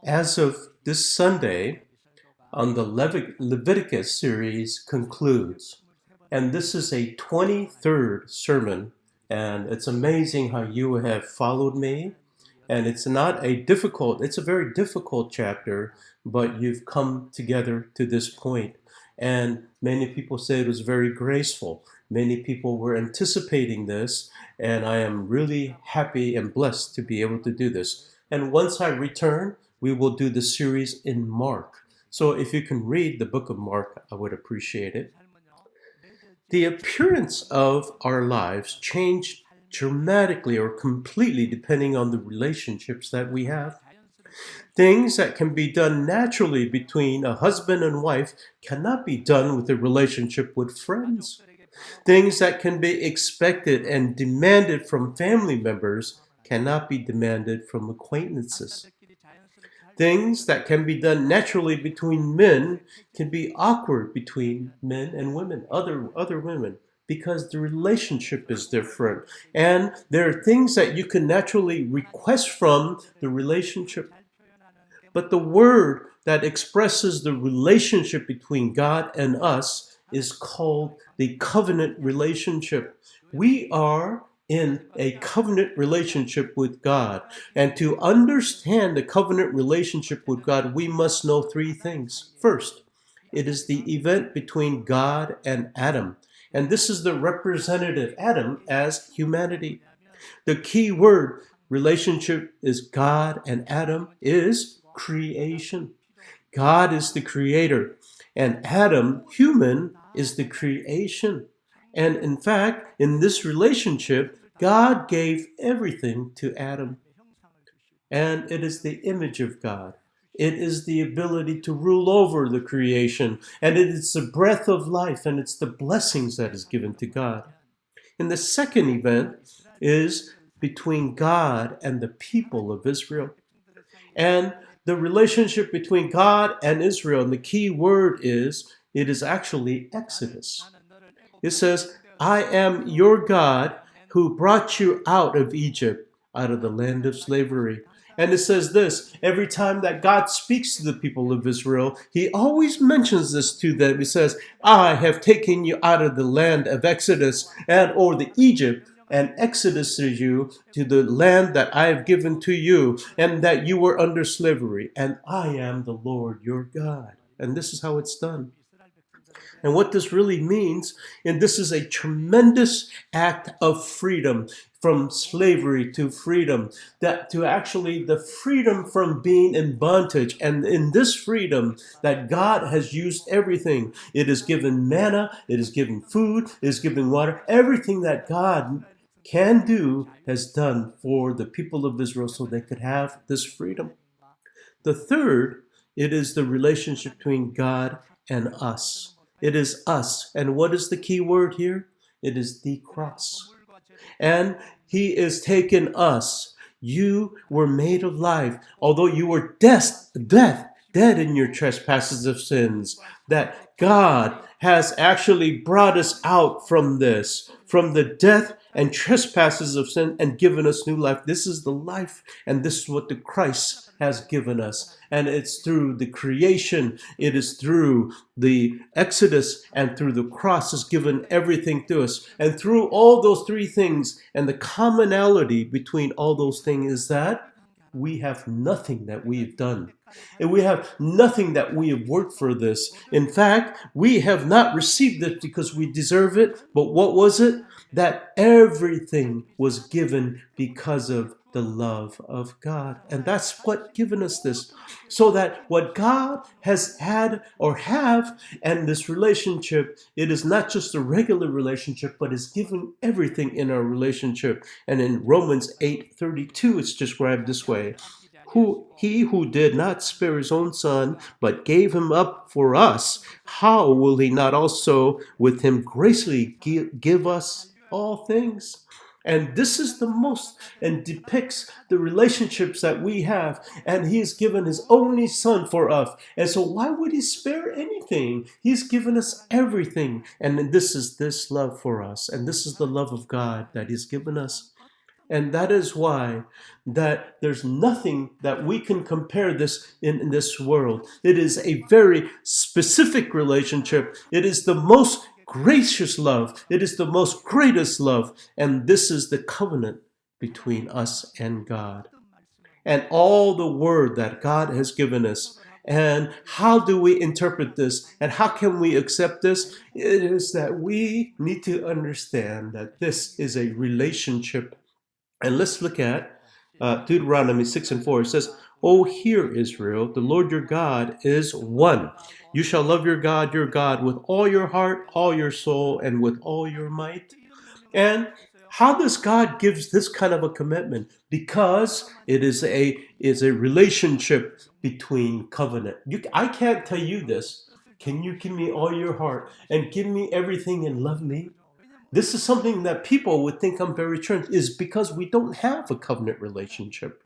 As of this Sunday, on the Leviticus series concludes. And this is a 23rd sermon. And it's amazing how you have followed me. And it's a very difficult chapter, but you've come together to this point. And many people say it was very graceful. Many people were anticipating this, and I am really happy and blessed to be able to do this. And once I return, we will do the series in Mark. So if you can read the book of Mark, I would appreciate it. The appearance of our lives change dramatically or completely depending on the relationships that we have. Things that can be done naturally between a husband and wife cannot be done with a relationship with friends. Things that can be expected and demanded from family members cannot be demanded from acquaintances. Things that can be done naturally between men can be awkward between men and women, other women, because the relationship is different. And there are things that you can naturally request from the relationship. But the word that expresses the relationship between God and us is called the covenant relationship. We are in a covenant relationship with God. And to understand the covenant relationship with God, we must know three things. First, it is the event between God and Adam. And this is the representative Adam as humanity. The key word relationship is God and Adam is creation. God is the creator, and Adam, human, is the creation. And in fact, in this relationship, God gave everything to Adam. And it is the image of God. It is the ability to rule over the creation. And it is the breath of life, and it's the blessings that is given to God. And the second event is between God and the people of Israel. And the relationship between God and Israel, and the key word is, it is actually Exodus. It says, I am your God who brought you out of Egypt, out of the land of slavery. And it says this, every time that God speaks to the people of Israel, he always mentions this to them. He says, I have taken you out of the land of Exodus or the Egypt, and exodus you to the land that I have given to you, and that you were under slavery, and I am the Lord your God. And this is how it's done. And what this really means, and this is a tremendous act of freedom, from slavery to freedom, that to actually the freedom from being in bondage. And in this freedom that God has used everything. It is given manna, it is given food, it is given water. Everything that God can do has done for the people of Israel so they could have this freedom. The third, it is the relationship between God and us. It is us. And what is the key word here? It is the cross. And he is taken us. You were made alive, although you were dead in your trespasses of sins, that God has actually brought us out from this, from the death and trespasses of sin, and given us new life. This is the life, and this is what the Christ has given us. And it's through the creation, it is through the Exodus, and through the cross has given everything to us. And through all those three things, and the commonality between all those things is that we have nothing that we have done. And we have nothing that we have worked for this. In fact, we have not received it because we deserve it. But what was it? That everything was given because of the love of God. And that's what given us this. So that what God has had or have and this relationship, it is not just a regular relationship, but is given everything in our relationship. And in Romans 8:32, it's described this way. He who did not spare his own son, but gave him up for us, how will he not also with him graciously give us all things? And this is the most, and depicts the relationships that we have. And he has given his only son for us. And so why would he spare anything? He's given us everything. And this is this love for us. And this is the love of God that he's given us. And that is why that there's nothing that we can compare this in this world. It is a very specific relationship. It is the most gracious love. It is the most greatest love. And this is the covenant between us and God. And all the word that God has given us. And how do we interpret this? And how can we accept this? It is that we need to understand that this is a relationship. And let's look at Deuteronomy 6 and 4. It says, "O hear, Israel, the Lord your God is one. You shall love your God with all your heart, all your soul, and with all your might." And how does God give this kind of a commitment? Because it is a relationship between covenant. I can't tell you this. Can you give me all your heart and give me everything and love me? This is something that people would think I'm very strange, is because we don't have a covenant relationship.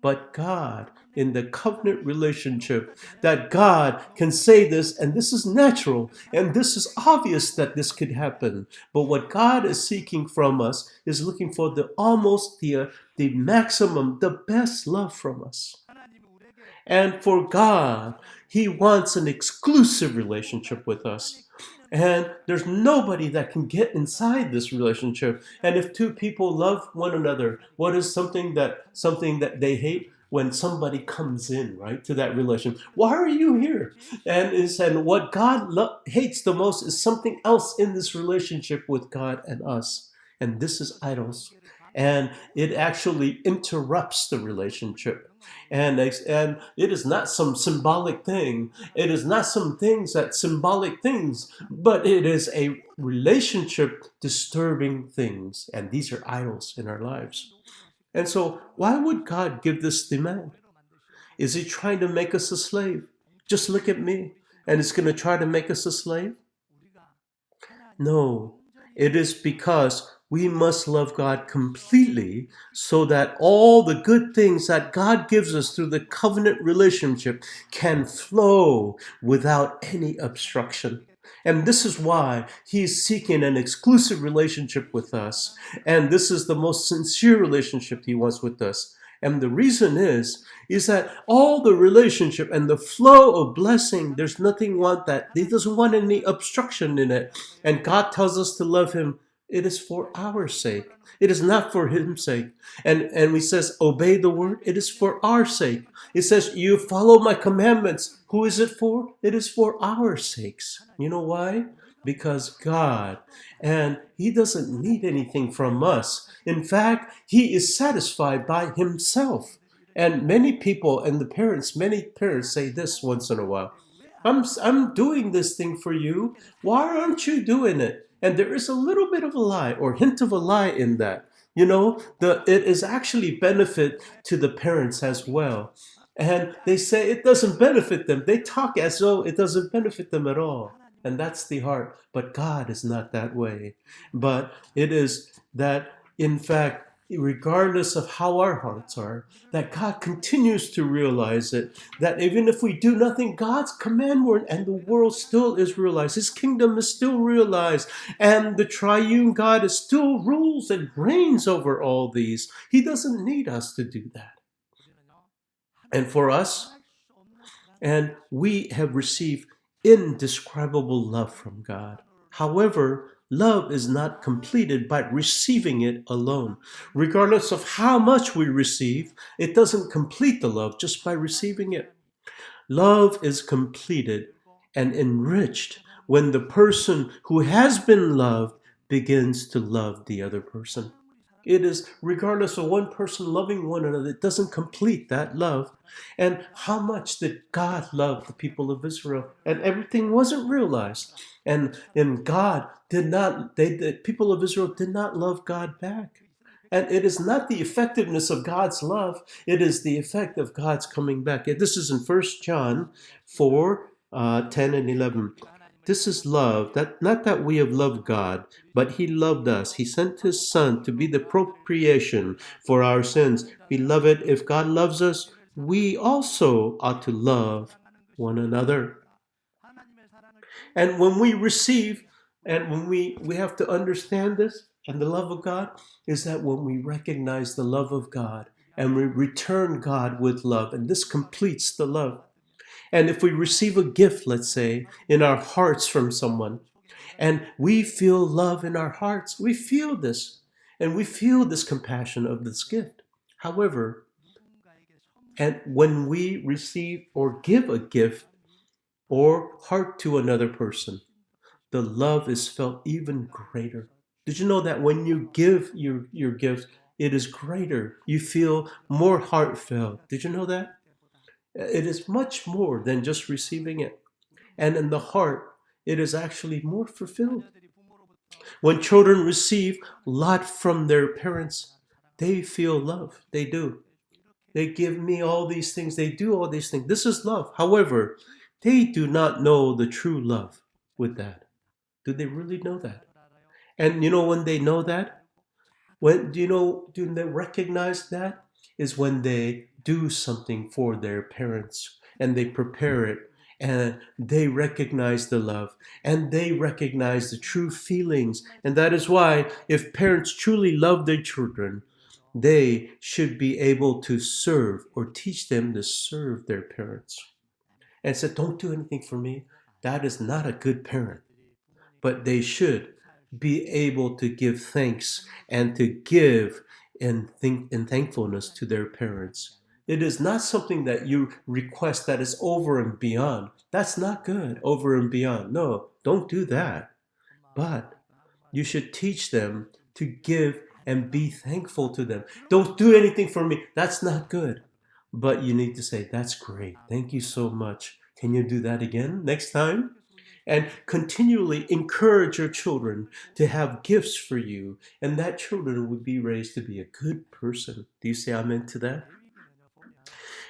But God, in the covenant relationship, that God can say this, and this is natural, and this is obvious that this could happen. But what God is seeking from us is looking for the maximum, the best love from us. And for God, He wants an exclusive relationship with us. And there's nobody that can get inside this relationship. And if two people love one another, what is something that they hate? When somebody comes in, right, to that relation. Why are you here? And what God hates the most is something else in this relationship with God and us. And this is idols. And it actually interrupts the relationship. And it is not some symbolic thing. It is not some things that symbolic things, but it is a relationship disturbing things. And these are idols in our lives. And so why would God give this demand? Is He trying to make us a slave? Just look at me. And it's going to try to make us a slave? No. It is because we must love God completely so that all the good things that God gives us through the covenant relationship can flow without any obstruction. And this is why He's seeking an exclusive relationship with us. And this is the most sincere relationship He wants with us. And the reason is that all the relationship and the flow of blessing, there's nothing want that. He doesn't want any obstruction in it. And God tells us to love Him. It is for our sake. It is not for His sake. And we says, obey the word. It is for our sake. It says, you follow my commandments. Who is it for? It is for our sakes. You know why? Because God, and He doesn't need anything from us. In fact, He is satisfied by Himself. And many people and many parents say this once in a while. I'm doing this thing for you. Why aren't you doing it? And there is a little bit of a lie or hint of a lie in that. You know, it is actually benefit to the parents as well. And they say it doesn't benefit them. They talk as though it doesn't benefit them at all. And that's the heart. But God is not that way. But it is that, in fact, regardless of how our hearts are, that God continues to realize it, that even if we do nothing, God's command word and the world still is realized. His kingdom is still realized. And the triune God is still rules and reigns over all these. He doesn't need us to do that. And for us, and we have received indescribable love from God. However, love is not completed by receiving it alone. Regardless of how much we receive, it doesn't complete the love just by receiving it. Love is completed and enriched when the person who has been loved begins to love the other person. It is regardless of one person loving one another, it doesn't complete that love. And how much did God love the people of Israel? And everything wasn't realized. And God did not, the people of Israel did not love God back. And it is not the effectiveness of God's love, it is the effect of God's coming back. This is in 1 John 4, 10 and 11. This is love, that not that we have loved God, but He loved us. He sent His Son to be the propitiation for our sins. Beloved, if God loves us, we also ought to love one another. And when we receive, and when we have to understand this, And the love of God is that when we recognize the love of God and we return God with love, and this completes the love. And if we receive a gift, let's say, in our hearts from someone, and we feel love in our hearts, we feel this, and we feel this compassion of this gift. However, and when we receive or give a gift or heart to another person, the love is felt even greater. Did you know that when you give your gift, it is greater? You feel more heartfelt. Did you know that? It is much more than just receiving it. And in the heart, it is actually more fulfilled. When children receive a lot from their parents, they feel love. They do. They give me all these things. They do all these things. This is love. However, they do not know the true love with that. Do they really know that? And you know when they know that? When do they recognize that? Is when they do something for their parents and they prepare it and they recognize the love and they recognize the true feelings. And that is why if parents truly love their children, they should be able to serve or teach them to serve their parents. And said, don't do anything for me. That is not a good parent. But they should be able to give thanks and to give in thankfulness to their parents. It is not something that you request that is over and beyond. That's not good, over and beyond. No, don't do that. But you should teach them to give and be thankful to them. Don't do anything for me. That's not good. But you need to say, that's great. Thank you so much. Can you do that again next time? And continually encourage your children to have gifts for you, and that children would be raised to be a good person. Do you say amen to that?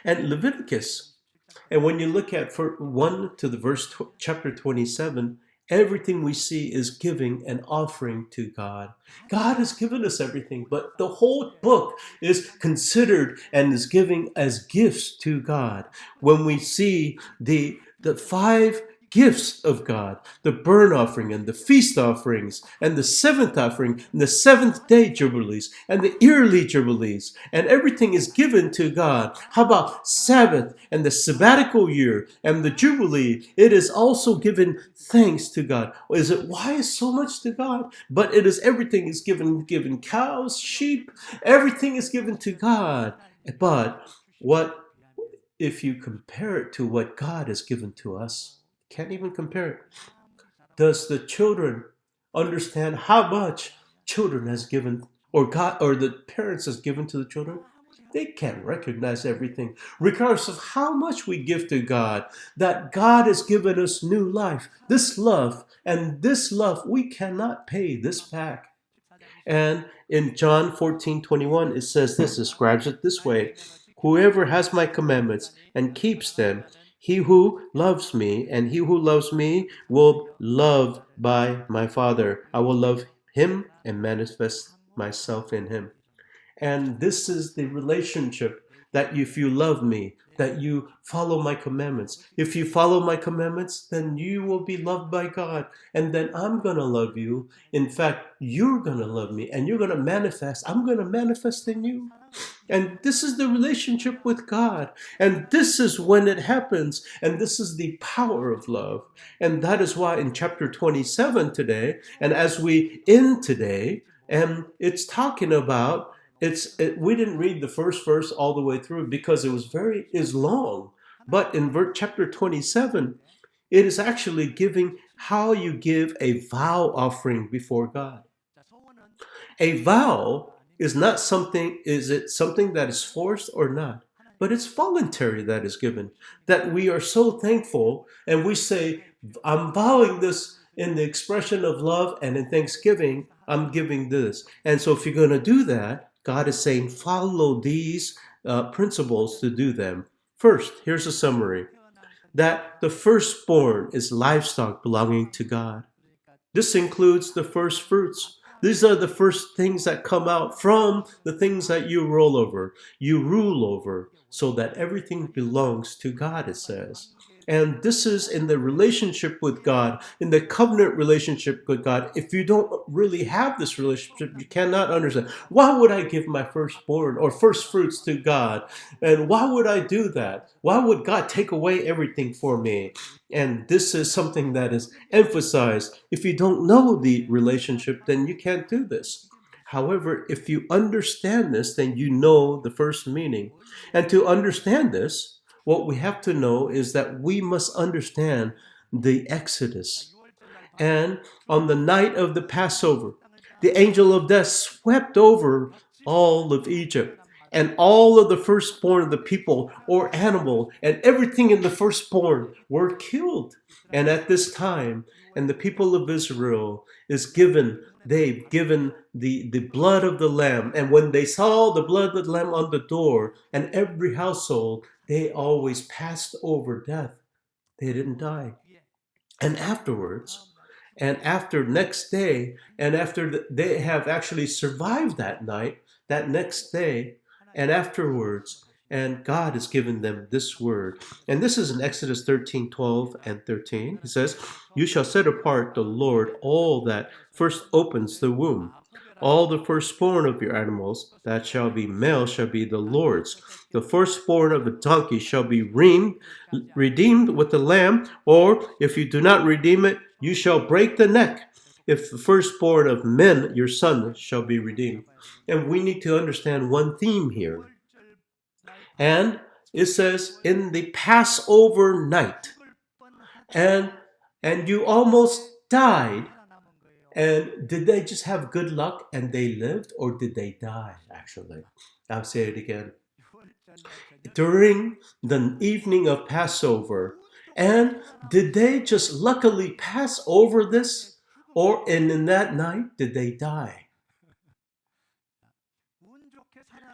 And Leviticus, and when you look at 1 to the chapter 27, everything we see is giving an offering to God. God has given us everything, but the whole book is considered and is giving as gifts to God. When we see the 5 gifts of God, the burnt offering and the feast offerings and the 7th offering and the 7th day jubilees and the yearly jubilees, and everything is given to God. How about Sabbath and the sabbatical year and the jubilee? It is also given thanks to God. Is it why is so much to God? But it is everything is given cows, sheep, everything is given to God. But what if you compare it to what God has given to us? Can't even compare it. Does the children understand how much children has given, or God, or the parents has given to the children? They can't recognize everything, regardless of how much we give to God. That God has given us new life, this love, and this love we cannot pay this back. And in John 14:21, it says this, describes it this way: whoever has my commandments and keeps them, he who loves me, and he who loves me will love by my Father. I will love him and manifest myself in him. And this is the relationship, that if you love me, that you follow my commandments. If you follow my commandments, then you will be loved by God. And then I'm going to love you. In fact, you're going to love me and you're going to manifest. I'm going to manifest in you. And this is the relationship with God. And this is when it happens. And this is the power of love. And that is why in chapter 27 today, and as we end today, and it's talking about, we didn't read the first verse all the way through because it is long. But in chapter 27, it is actually giving how you give a vow offering before God. A vow is not something, is it something that is forced or not? But it's voluntary that is given. That we are so thankful and we say, I'm vowing this in the expression of love, and in thanksgiving, I'm giving this. And so if you're going to do that, God is saying, follow these principles to do them. First, here's a summary. That the firstborn is livestock belonging to God. This includes the first fruits. These are the first things that come out from the things that you rule over, so that everything belongs to God, it says. And this is in the relationship with God, in the covenant relationship with God. If you don't really have this relationship, you cannot understand. Why would I give my firstborn or first fruits to God? And why would I do that? Why would God take away everything for me? And this is something that is emphasized. If you don't know the relationship, then you can't do this. However, if you understand this, then you know the first meaning. And to understand this, what we have to know is that we must understand the Exodus. And on the night of the Passover, the angel of death swept over all of Egypt. And all of the firstborn of the people or animal and everything in the firstborn were killed. And at this time, and the people of Israel is given, they've given the blood of the lamb. And when they saw the blood of the lamb on the door, and every household, they always passed over death. They didn't die. And afterwards, and after next day, and after they have actually survived that night, that next day, and afterwards, and God has given them this word. And this is in Exodus 13, 12, and 13. He says, "You shall set apart the Lord all that first opens the womb. All the firstborn of your animals that shall be male shall be the Lord's. The firstborn of a donkey shall be redeemed with the lamb, or if you do not redeem it, you shall break the neck. If the firstborn of men, your son, shall be redeemed." And we need to understand one theme here. And it says, in the Passover night, and you almost died. And did they just have good luck and they lived, or did they die, actually? I'll say it again. During the evening of Passover, and did they just luckily pass over this, or in that night, did they die?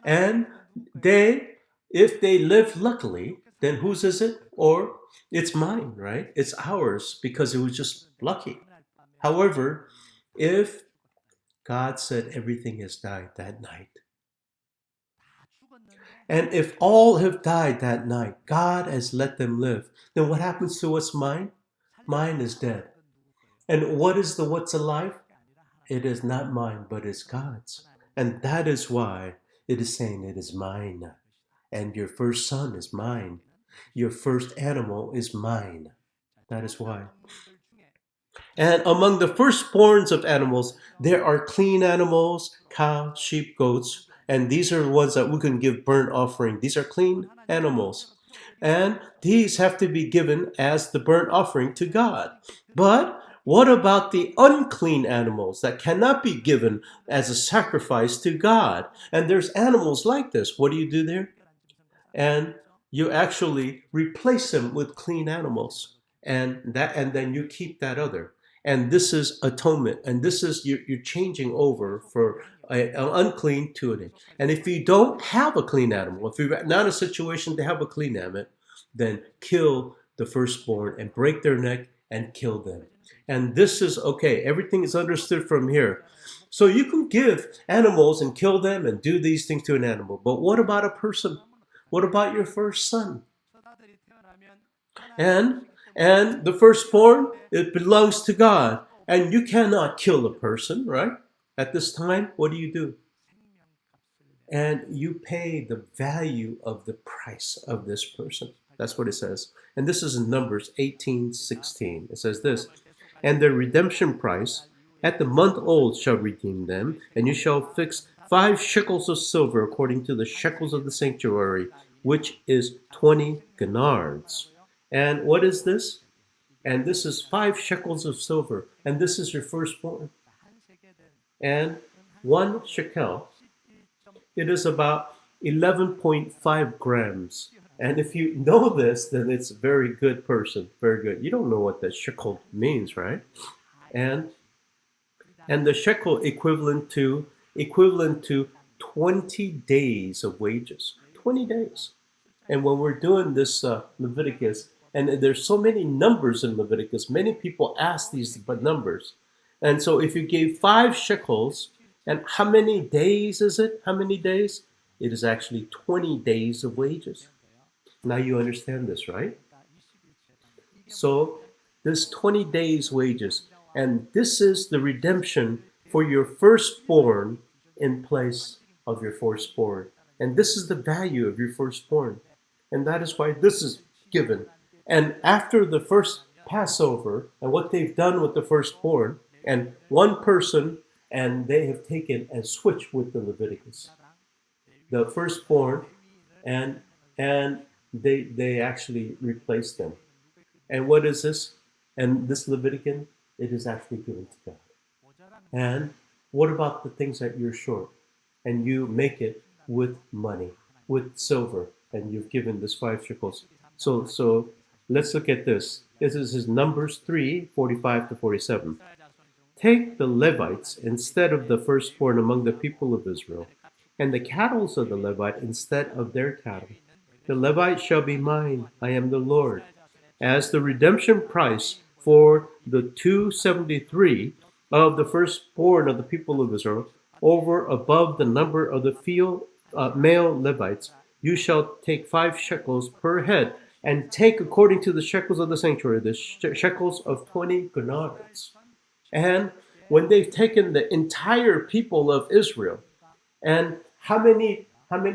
And if they live luckily, then whose is it? Or it's mine, right? It's ours because it was just lucky. However, if God said everything has died that night, and if all have died that night, God has let them live, then what happens to what's mine? Mine is dead. And what's alive? It is not mine, but it's God's. And that is why it is saying it is mine. And your first son is mine. Your first animal is mine. That is why. And among the firstborns of animals, there are clean animals, cow, sheep, goats, and these are the ones that we can give burnt offering. These are clean animals. And these have to be given as the burnt offering to God. But what about the unclean animals that cannot be given as a sacrifice to God? And there's animals like this. What do you do there? And you actually replace them with clean animals. And then you keep that other. And this is atonement. And this is you're changing over for an unclean to it. And if you don't have a clean animal, if you're not in a situation to have a clean animal, then kill the firstborn and break their neck and kill them. And this is okay. Everything is understood from here. So you can give animals and kill them and do these things to an animal. But what about a person? What about your first son? And the firstborn, it belongs to God. And you cannot kill a person, right? At this time, what do? And you pay the value of the price of this person. That's what it says. And this is in Numbers 18:16. It says this, "And the redemption price at the month old shall redeem them, and you shall fix 5 shekels of silver according to the shekels of the sanctuary, which is 20 ganards." And what is this? And this is 5 shekels of silver, and this is your firstborn. And 1 shekel, it is about 11.5 grams. And if you know this, then it's a very good person, very good. You don't know what that shekel means, right? And the shekel equivalent to 20 days of wages. 20 days. And when we're doing this Leviticus, and there's so many numbers in Leviticus, many people ask these numbers. And so if you gave 5 shekels, and how many days is it? How many days? It is actually 20 days of wages. Now you understand this, right? So this 20 days wages, and this is the redemption for your firstborn in place of your firstborn. And this is the value of your firstborn. And that is why this is given. And after the first Passover and what they've done with the firstborn, and one person, and they have taken and switched with the Leviticus, the firstborn, and they actually replaced them. And what is this? And this Levitican, it is actually given to God. And what about the things that you're short? And you make it with money, with silver, and you've given this 5 shekels. So let's look at this. This is Numbers 3:45-47. Take the Levites instead of the firstborn among the people of Israel, and the cattle of the Levite instead of their cattle. The Levite shall be mine, I am the Lord. As the redemption price for the 273 of the firstborn of the people of Israel, over above the number of the male Levites, you shall take 5 shekels per head, and take according to the shekels of the sanctuary, the shekels of 20 genars. And when they've taken the entire people of Israel, and how many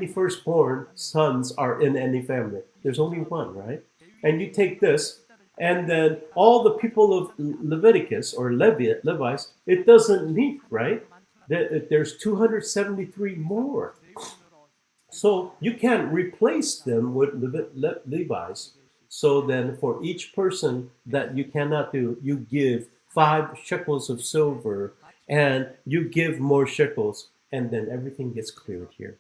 firstborn sons are in any family? There's only one, right? And you take this, and then all the people of Leviticus or Levites, it doesn't meet, right? There's 273 more. So you can't replace them with Levites. So then for each person that you cannot do, you give 5 shekels of silver, and you give more shekels, and then everything gets cleared here.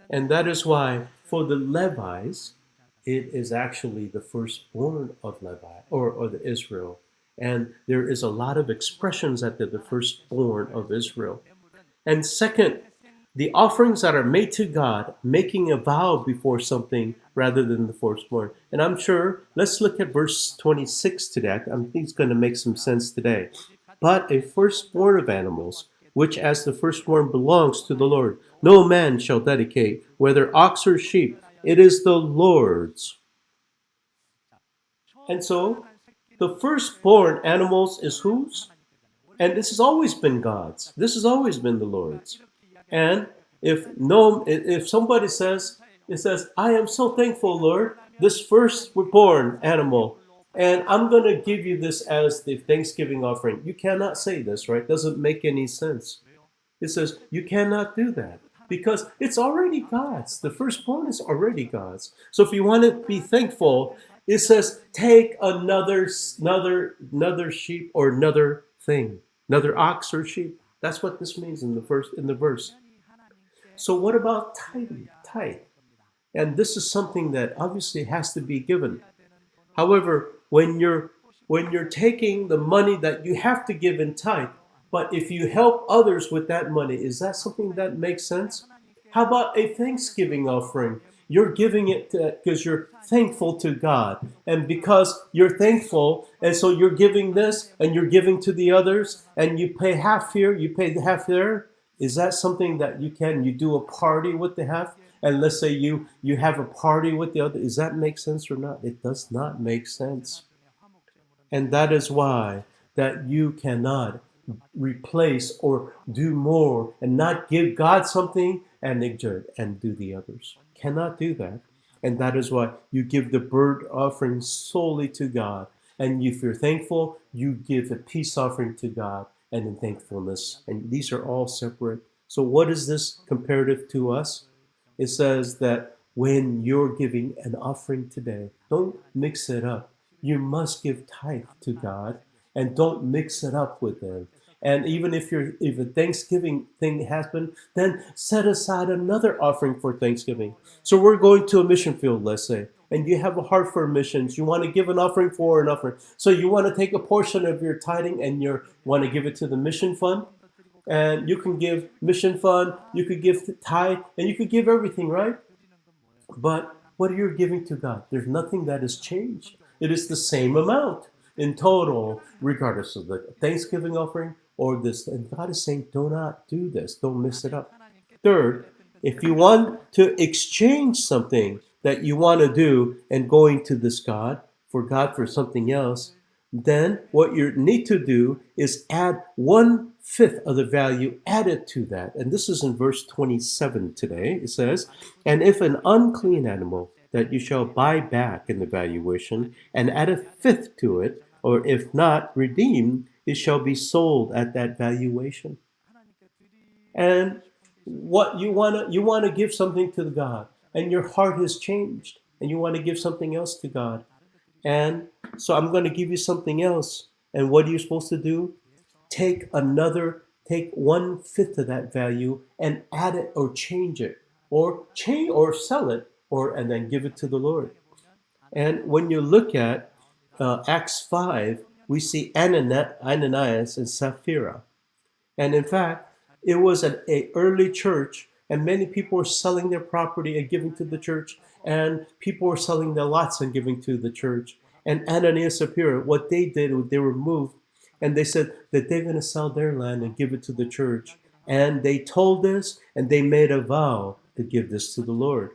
And that is why for the Levites, it is actually the firstborn of Levi or the Israel. And there is a lot of expressions that they're the firstborn of Israel. And second, the offerings that are made to God, making a vow before something rather than the firstborn. And I'm sure, let's look at verse 26 today. I think it's going to make some sense today. But a firstborn of animals, which as the firstborn belongs to the Lord, no man shall dedicate, whether ox or sheep. It is the Lord's. And so, the firstborn animals is whose? And this has always been God's. This has always been the Lord's. And if somebody says, I am so thankful, Lord, this firstborn animal, and I'm going to give you this as the Thanksgiving offering. You cannot say this, right? It doesn't make any sense. It says you cannot do that because it's already God's. The firstborn is already God's. So if you want to be thankful, it says take another sheep or another thing, another ox or sheep. That's what this means in the verse. So what about tithe? And this is something that obviously has to be given. However, when you're taking the money that you have to give in tithe, but if you help others with that money, is that something that makes sense? How about a Thanksgiving offering? You're giving it because you're thankful to God. And because you're thankful, and so you're giving this, and you're giving to the others, and you pay half here, you pay the half there. Is that something that you do a party with the half? And let's say you have a party with the other. Does that make sense or not? It does not make sense. And that is why that you cannot replace or do more and not give God something and do the others. Cannot do that. And that is why you give the burnt offering solely to God. And if you're thankful, you give a peace offering to God and in thankfulness. And these are all separate. So what is this comparative to us? It says that when you're giving an offering today, don't mix it up. You must give tithe to God and don't mix it up with them. And even if a Thanksgiving thing happened, then set aside another offering for Thanksgiving. So we're going to a mission field, let's say, and you have a heart for missions. You want to give an offering for an offering. So you want to take a portion of your tithing and you want to give it to the mission fund. And you can give mission fund, you could give tithe, and you could give everything, right? But what are you giving to God? There's nothing that has changed. It is the same amount in total, regardless of the Thanksgiving offering or this. And God is saying, do not do this. Don't mess it up. Third, if you want to exchange something that you want to do and going to this God for God for something else, then what you need to do is add 1/5 of the value added to that. And this is in verse 27 today. It says, and if an unclean animal that you shall buy back in the valuation and add 1/5 to it, or if not redeemed, it shall be sold at that valuation. And what you want to give something to God, and your heart has changed, and you want to give something else to God. And so I'm going to give you something else. And what are you supposed to do? Take 1/5 of that value and add it or change it, or sell it, and then give it to the Lord. And when you look at Acts 5, we see Ananias and Sapphira. And in fact, it was an early church, and many people were selling their property and giving to the church, and people were selling their lots and giving to the church. And Ananias and Sapphira, what they did was they were moved, and they said that they're going to sell their land and give it to the church. And they told this, and they made a vow to give this to the Lord.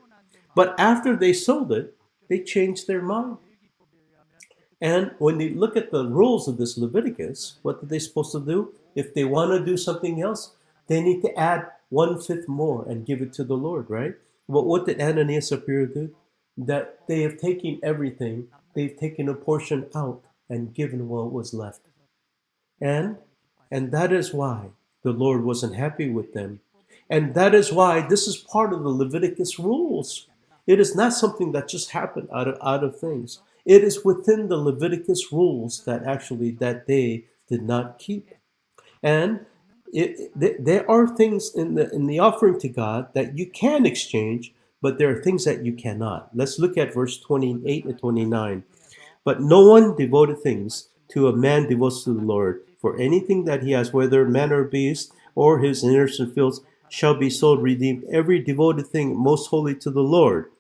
But after they sold it, they changed their mind. And when you look at the rules of this Leviticus, what are they supposed to do? If they want to do something else, they need to add 1/5 more and give it to the Lord, right? But what did Ananias and Sapphira do? That they have taken everything, they've taken a portion out and given what was left. And that is why the Lord wasn't happy with them. And that is why this is part of the Leviticus rules. It is not something that just happened out of things. It is within the Leviticus rules that they did not keep. And there are things in the offering to God that you can exchange, but there are things that you cannot. Let's look at verse 28 and 29. But no one devoted things to a man devotes to the Lord, for anything that he has, whether man or beast, or his innocent fields, shall be sold, redeemed. Every devoted thing most holy to the Lord.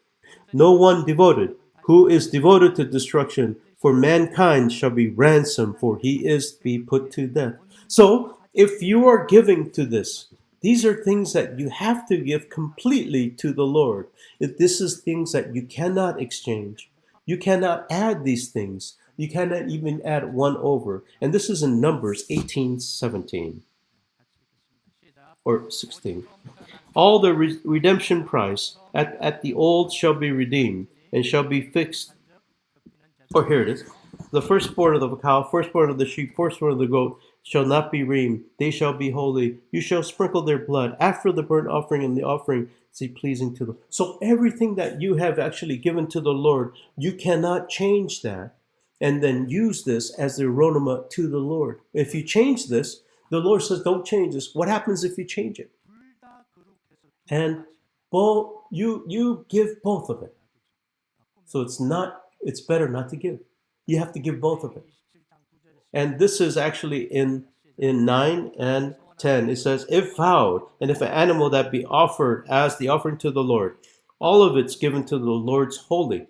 No one devoted, who is devoted to destruction, for mankind shall be ransomed, for he is to be put to death. So, if you are giving to this, these are things that you have to give completely to the Lord. If this is things that you cannot exchange, you cannot add these things. You cannot even add 1 over. And this is in Numbers 18:17 or 16. All the redemption price at the old shall be redeemed and shall be fixed. Or here it is. The firstborn of the cow, firstborn of the sheep, firstborn of the goat shall not be redeemed. They shall be holy. You shall sprinkle their blood after the burnt offering and the offering is pleasing to them. So everything that you have actually given to the Lord, you cannot change that and then use this as the aroma to the Lord. If you change this, the Lord says, don't change this. What happens if you change it? And you give both of it. So it's better not to give. You have to give both of it. And this is actually in 9 and 10. It says, if vowed, and if an animal that be offered as the offering to the Lord, all of it's given to the Lord's holy.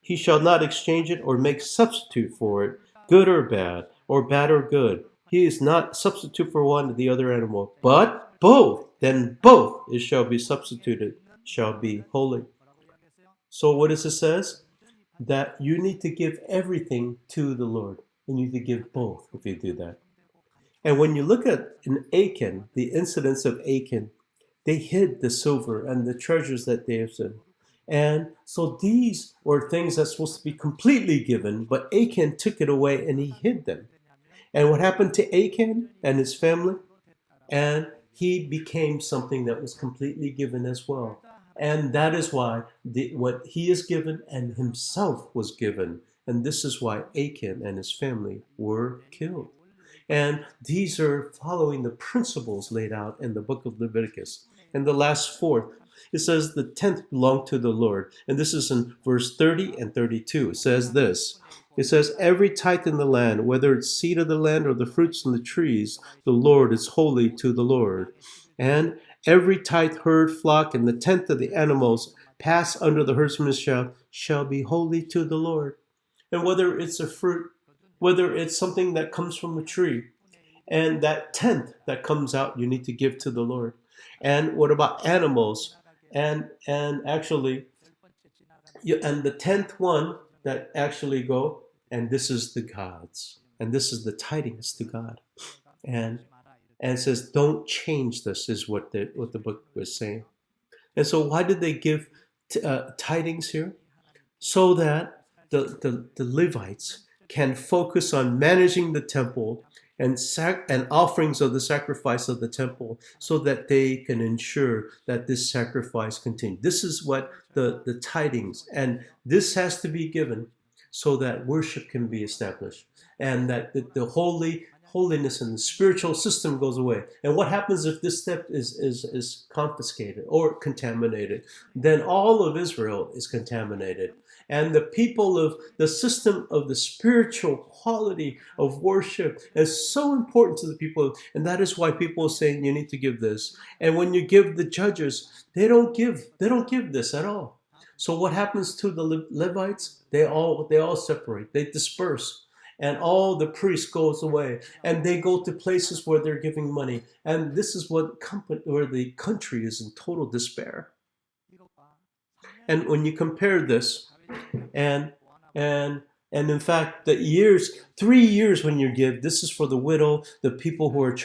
He shall not exchange it or make substitute for it, good or bad or good. He is not substitute for one to the other animal, but both. Then both it shall be substituted, shall be holy. So what does it says? That you need to give everything to the Lord. You need to give both if you do that. And when you look at in Achan, the incidents of Achan, they hid the silver and the treasures that they have done. And so these were things that's supposed to be completely given, but Achan took it away and he hid them. And what happened to Achan and his family? And he became something that was completely given as well. And that is why what he is given and himself was given. And this is why Achan and his family were killed. And these are following the principles laid out in the book of Leviticus. And the last fourth, it says the 10th belonged to the Lord. And this is in verse 30 and 32. It says this. It says, every tithe in the land, whether it's seed of the land or the fruits in the trees, the Lord is holy to the Lord. And every tithe, herd, flock, and the 10th of the animals pass under the herdsman's shall be holy to the Lord. And whether it's a fruit, whether it's something that comes from a tree, and that 10th that comes out, you need to give to the Lord. And what about animals? And actually, and the 10th one that actually go, and this is the God's, and this is the tidings to God. And it says, don't change this, is what the book was saying. And so why did they give tidings here? So that the Levites can focus on managing the temple and offerings of the sacrifice of the temple, so that they can ensure that this sacrifice continues. This is what the tidings, and this has to be given so that worship can be established, and that the holiness and the spiritual system goes away. And what happens if this step is confiscated or contaminated? Then all of Israel is contaminated. And the people of the system of the spiritual quality of worship is so important to the people. And that is why people are saying you need to give this. And when you give the judges, they don't give this at all. So what happens to the Levites? They all separate, they disperse. And all the priests goes away, and they go to places where they're giving money. And this is where the country is in total despair. And when you compare this, and in fact, the 3 years when you give, this is for the widow, the people who are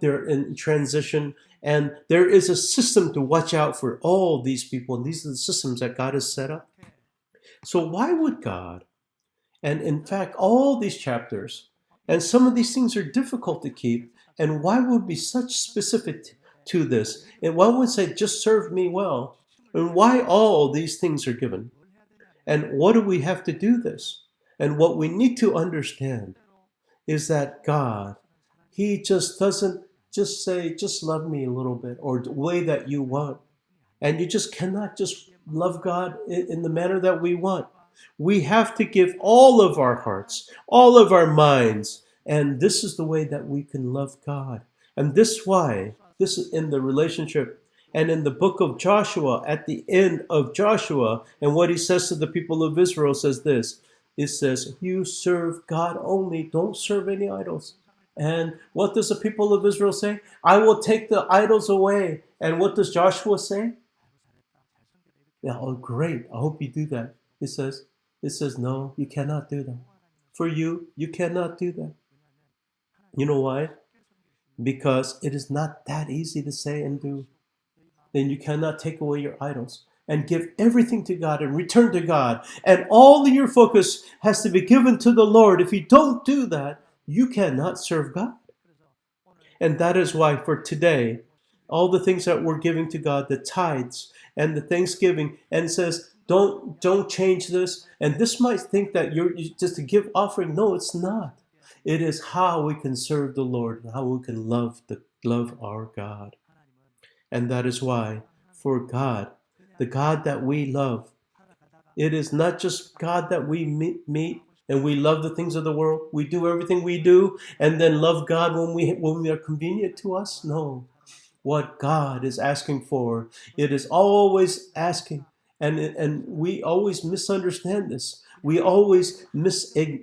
they're in transition, and there is a system to watch out for all these people, and these are the systems that God has set up. So why would God? And in fact, all these chapters, and some of these things are difficult to keep, and why would be such specific to this? And why would say, just serve me well? And why all these things are given? And what do we have to do this? And what we need to understand is that God, He just doesn't just say, just love me a little bit, or the way that you want. And you just cannot just love God in the manner that we want. We have to give all of our hearts, all of our minds, and this is the way that we can love God. And this is in the relationship. And in the book of Joshua, at the end of Joshua, and what he says to the people of Israel says this. It says, you serve God only, don't serve any idols. And what does the people of Israel say? I will take the idols away. And what does Joshua say? Yeah, oh, great, I hope you do that. It says, no, you cannot do that. For you cannot do that. You know why? Because it is not that easy to say and do. Then you cannot take away your idols and give everything to God and return to God. And all of your focus has to be given to the Lord. If you don't do that, you cannot serve God. And that is why for today, all the things that we're giving to God, the tithes and the thanksgiving, and says, don't change this. And this might think that you're just to give offering. No, it's not. It is how we can serve the Lord and how we can love our God. And that is why for God, the God that we love, it is not just God that we meet and we love the things of the world. We do everything we do and then love God when we are convenient to us. No. What God is asking for, it is always asking. And we always misunderstand this. We always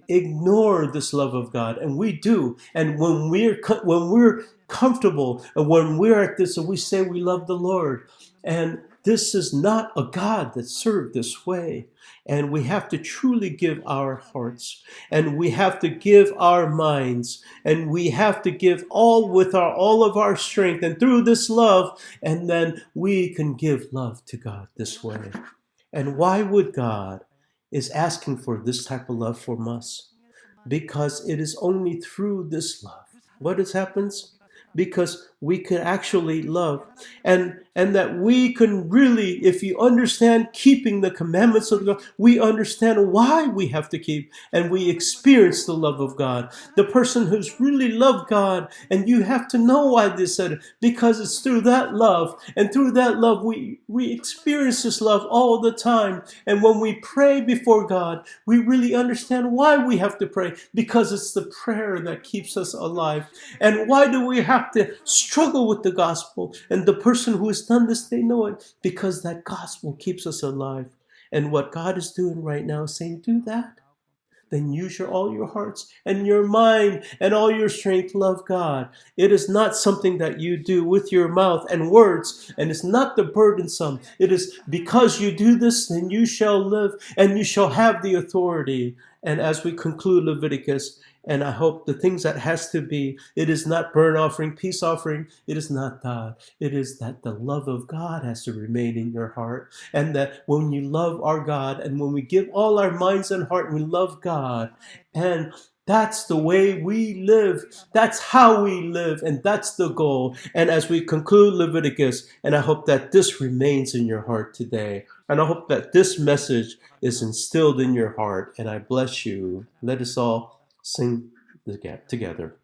ignore this love of God, and we do. And when we're comfortable, and when we're at this, and we say we love the Lord, and this is not a God that's served this way. And we have to truly give our hearts, and we have to give our minds, and we have to give all of our strength, and through this love, and then we can give love to God this way. And why would God is asking for this type of love from us? Because it is only through this love. What happens? Because we can actually love, and that we can really, if you understand keeping the commandments of God, we understand why we have to keep, and we experience the love of God. The person who's really loved God, and you have to know why they said it, because it's through that love, and through that love we experience this love all the time. And when we pray before God, we really understand why we have to pray, because it's the prayer that keeps us alive. And why do we have to struggle with the gospel? And the person who has done this, they know it, because that gospel keeps us alive. And what God is doing right now is saying, do that. then you shall all your hearts and your mind and all your strength love God. It is not something that you do with your mouth and words, and it's not the burdensome. It is because you do this, then you shall live and you shall have the authority. And as we conclude Leviticus, and I hope the things that has to be, it is not burnt offering, peace offering. It is not that. It is that the love of God has to remain in your heart. And that when you love our God, and when we give all our minds and heart, we love God. And that's the way we live. That's how we live. And that's the goal. And as we conclude Leviticus, and I hope that this remains in your heart today. And I hope that this message is instilled in your heart. And I bless you. Let us all sing together.